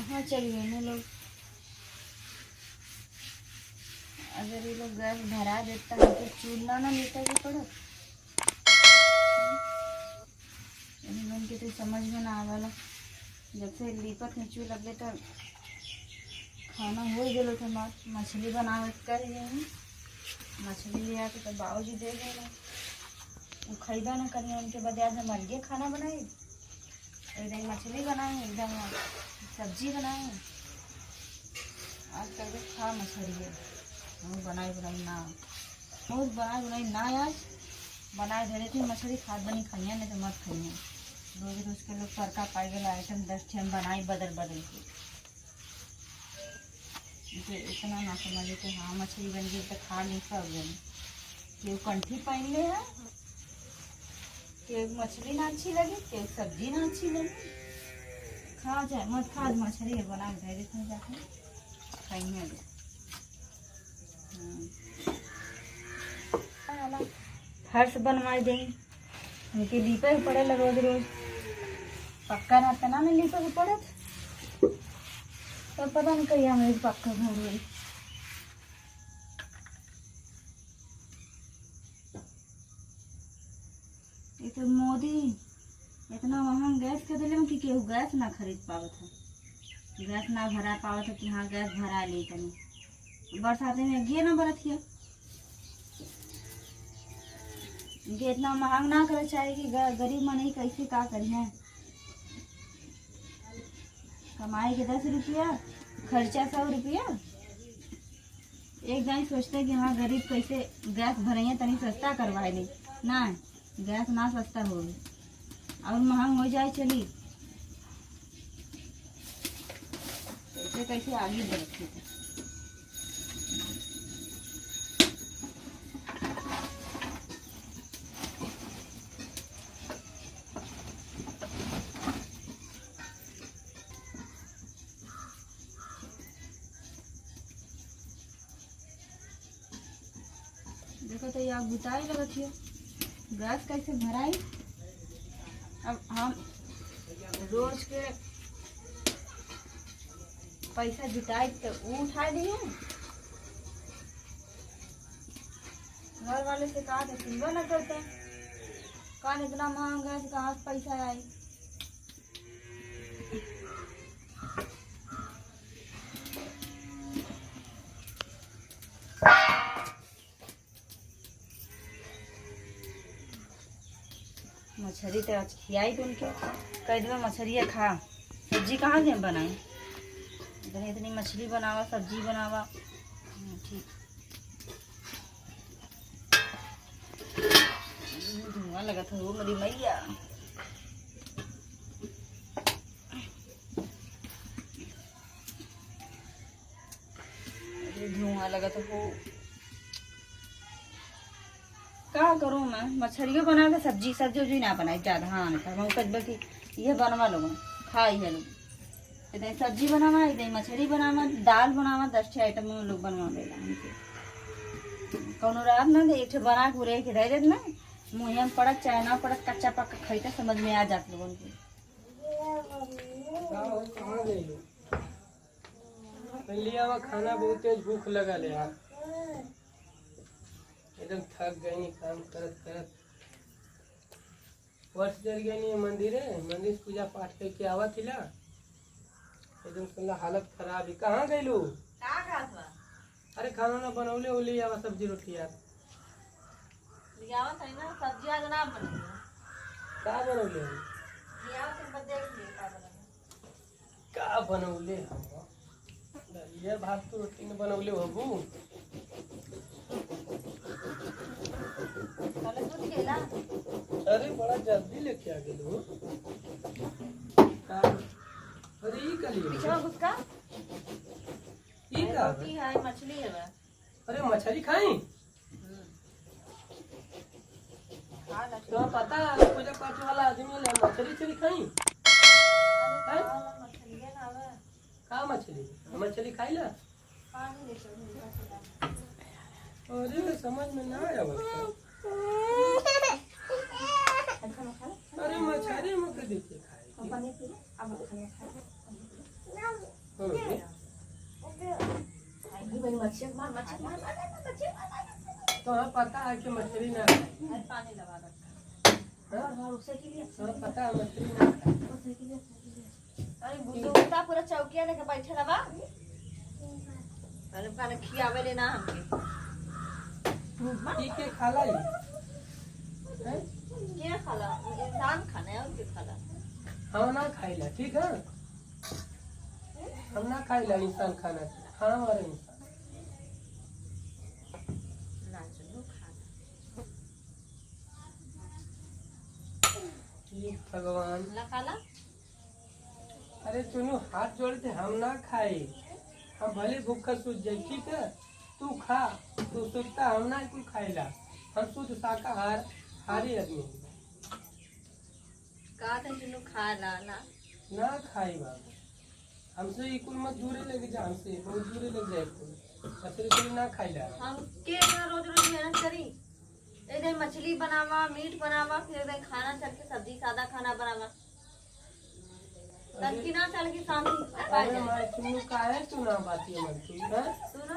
कहाँ चल गए ना लोग। अगर ये लोग गैस भरा देता है तो चूल्हा ना लेता भी पड़ा। के तो समझ में ना आवाला। जब से लीपत में चूल्हा लगे तो खाना हो गया था। मछली बनावे कर मछली ले आके तो बाबूजी दे देना। वो खरीदा ना करिए उनके बजाय हम अलगे खाना बनाए। एकदम मछली बनाए, एकदम सब्जी बनाए। आज कल के खा मछली है बनाई ना आज बनाए धरे थे मछली खाद बनी खाइए नहीं तो मत खाइए। रोज रोज के लोग तड़का पाई गए आइटम 10 ठे बनाई बदल बदल के। इतना ना समझे कि हाँ मछली बन गई तो खा नहीं सब जन। केहू कंठी पहन ले है, केहू मछली ना अच्छी लगी, केहू सब्जी ना अच्छी लगी। खा जाए मत खा मछली बना के धरे थे जाके खाइए। हर्ष बनवाई देंगे उनके लीपे के पड़े रोज रोज। पक्का रहता ना लीपे के पड़े तो पता नहीं कहिए मेरे पक्का घर हुई। ये तो मोदी इतना महंगा गैस कर दिले कि केहू गैस ना खरीद पावत है। गैस ना भरा पावत है कि हाँ गैस भरा ले तनी। बरसाते में गे ना बरत है ये इतना महंग ना करे चाहिए कि गरीब मन कैसे का करिए। कमाई के 10 रुपया खर्चा 100 रुपया। एक दिन सोचते कि हाँ गरीब कैसे गैस भरे तनी सस्ता करवाए ले ना। गैस ना सस्ता हो और महंग हो जाए चली कैसे कैसे आगे बढ़ते। देखो तो यहाँ बुताई लगत है गैस कैसे भराई। अब हम रोज के पैसा जुटाई तो वो उठा दिए। घर वाले से कहा तो सुनवा न करते। कहा इतना महंगा है कहाँ से पैसा आई। मछली तो खियाई तुम के कह दो मछली खा सब्जी कहाँ से बनाए। इतनी इतनी मछली बनावा सब्जी बनावा ठीक। धुआं लगा था वो मेरी मैया। धुआं लगा था वो क्या करूँ मैं। मछलियों बना के सब्जी उब्जी ना बनाई ज़्यादा। हाँ नहीं कह कि ये बनवा लो खाई है लोग। इतनी सब्जी बनावा इतनी मछली बनावा दाल बनावा 10 ठे आइटम लोग बनवा देगा हमसे। कौनो रात ना एक ठे बना के उड़े के रह जाते ना मुँह में पड़त चाहे ना पड़त कच्चा पक्का खाई समझ में आ जाते लोगों के। खाना बहुत तेज भूख लगा ले यार। एकदम थक गई काम करत करत। वर्ष जल गई मंदिर है मंदिर पूजा पाठ करके आवा थी ला एकदम सुनला हालत खराब है। कहाँ गई लू? अरे खाना ना बनौले उले आवा सब्जी रोटी यार। सब्जी आज ना बने का बनौले का बनौले ये भात तो रोटी में बनौले हबू। अरे बड़ा जल्दी लेके आ गए हो। अरे ये का रोटी है मछली है। अरे मछली खाई तो पता पूजा पाठ वाला आदमी ले मछली खाई। का मछली खाई ला। अरे समझ में ना आया अरे मछली मुझे देखे खाए। रे, मच्छी मार मच्छी मार मच्छी तोरा पता है कि मछली ना खाए? पानी लगा दो हाँ? और उसे के लिए तोरा पता है मछली ना खाए? उसे के लिए अरे बुद्धू उठा पूरा चौकिया लेके बैठे रहा अरे खाना खियावे लेना हमके ठीक है खाला ही हैं? क्या खाला इंसान खाना है और क्या खाला हम ना खाइला ठीक है, हम ना खाइला इंसान खाना खाना वाला इंसान ना चलो खाना ठीक भगवान। ना खाला अरे चुनू हाथ जोड़ते हम ना खाए, हम भले भूखा सूझ जाए ठीक है, तू खा, तू सूझता हम ना कुछ खाइला, हम शुद्ध शाकाहार हारी आदमी कहा था चलो खाला ना ना खाई बाबू, हमसे ये कुल मत दूरी लग जा, हमसे बहुत दूरी लग जाए कुल मछली कुल ना खाइला। हम के ना रोज रोज मेहनत करी एक दिन मछली बनावा मीट बनावा फिर एक दिन खाना चल के सब्जी सादा खाना बनावा तन की ना चल के शांति पाए अरे जाए माय चुन्नू काहे तू ना बाती मन तू हैं, सुनो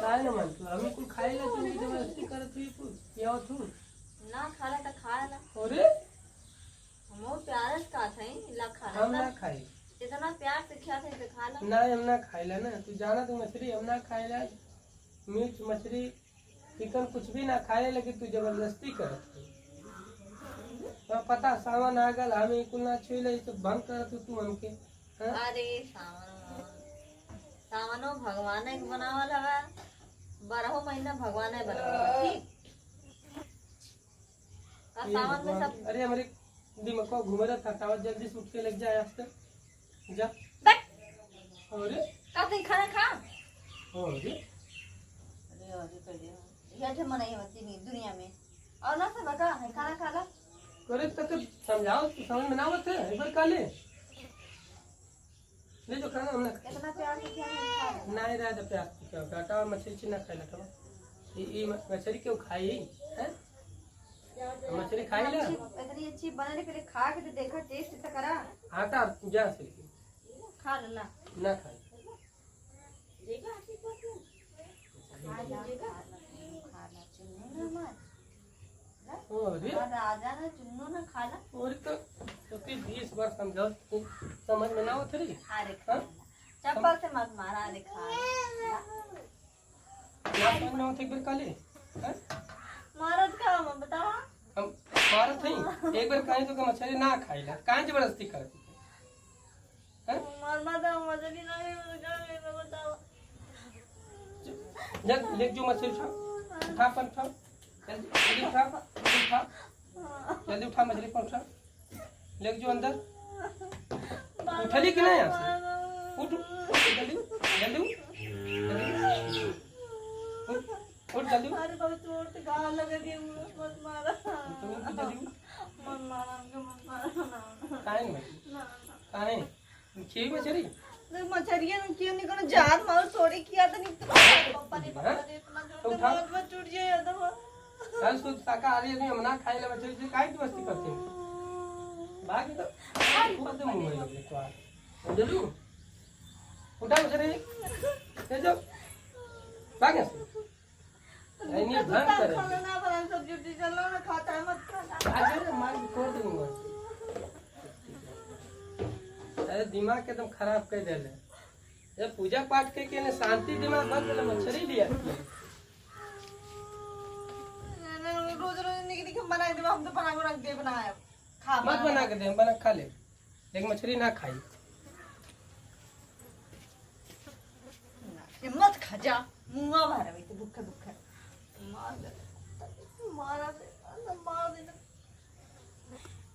काहे ना मन तू हमें कुल खाइला तू जबरदस्ती करत हुई कुल या तू ना खाला तो खाला अरे हमो प्यार से का थे ला खाना हम ना खाई इतना प्यार से खिया थे तो खाला ना, हम ना खाइला ना, तू जाना तू मछली हम ना खाइला, मीट मछली चिकन कुछ भी ना खाए, लेकिन तू जबरदस्ती करत है। तो पता सावन आ गल हमें कुल ना छुईले तो भंग करत तू हमके हैं? अरे सावनो भगवान के बनावल हवा 12 महीना भगवान है बनावल ठीक का ये सावन में भगवान, सब अरे हमारे दिमाग को घूम रहा था टावर जल्दी से उठ के लग जाए आज तक जा। बैठ अरे का तुम खाना खा अरे अरे कर ये थे मनाई होती नहीं दुनिया में और ना सब का है खाना खाला अरे तक समझाओ तू समझ में ना आवत है एक बार काले ले जो खाना हमने इतना प्यार से क्या खा नहीं रहा था प्यास क्या काटा और मछली ना खाइला था ये मछली क्यों खाई है, मछली खाई ला इतनी अच्छी बनाने के लिए खा के तो देखा टेस्ट तो करा आटा जा से खा ला ना खाई देखा अच्छी खाना चुन्नू ना अरे राजा ना चुन्नू ना खाना और तो फिर 20 बार समझाओ तू समझ में ना आवत रे अरे खा चप्पल से मत मारा अरे खा क्या समझ में आवत एक बार काले हैं? मारत का मैं बतावा हम मारत हई एक बार कहीं तो का मछली ना खाइला काहे जबरदस्ती करती हैं? मार माता मजली नहीं बतावा जब ले जो मछली उठा पर उठा जल्दी उठा जल्दी उठा मछली पर उठा ले जो अंदर उठली कि नहीं यहाँ से उठ जल्दी जल्दी उठ जल्दी अरे बाबू तोड़ के गाल लगा दिए मत मारा तुम जल्दी मत मारा हमको मत मारा काहे नहीं काहे खी मछली मछरिया ने क्यों नहीं करो जान मार थोड़ी किया तो नहीं पापा ने इतना जोर से बहुत मत टूट जाए तो कल शुद्ध शाकाहारी आदमी हम ना खाए ला मछली से काहे की मस्ती करते हैं बाकी तो खुद मुंह में लगे तो आ जल्दी उठा मछली ले जाओ भाग से नहीं भंग करे खाना ना बना सब्जी उब्जी चलो ना खाता है मत खाना आज मार तोड़ दूंगा अरे दिमाग के एकदम खराब कर देले ये पूजा पाठ के ने शांति दिमाग मत ले मछली लिया रोज रोज निकली के बना दे हम तो बना के रख दे बनाया खा मत बना के दे बना खा ले लेकिन मछली ना खाई ये मत खा जा मुंगा भरा में तो भूखा भूखा मार दे मारा दे मार दे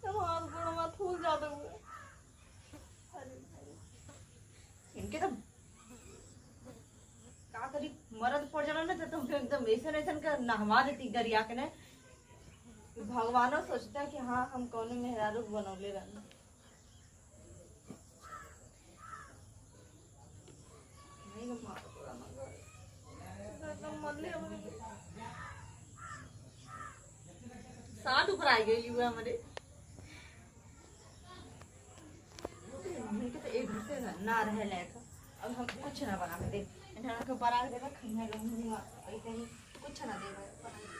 तो हाथ गोड़ में फूल जाता हुआ इनके तो का करी मरद पड़ जाना ना तो तुम एकदम ऐसा ऐसा कर नहवा देती गरिया के ने भगवानो सोचता है कि हाँ हम कौन मेहरारू बनौले रहना नहीं तो मार पूरा मगर 60 ऊपर आ गई हुआ हमारे तो एक दूसरे ना रहे लायक अब हम कुछ ना बना के दे इन्हें के बना के दे रख हम लोग कुछ ना दे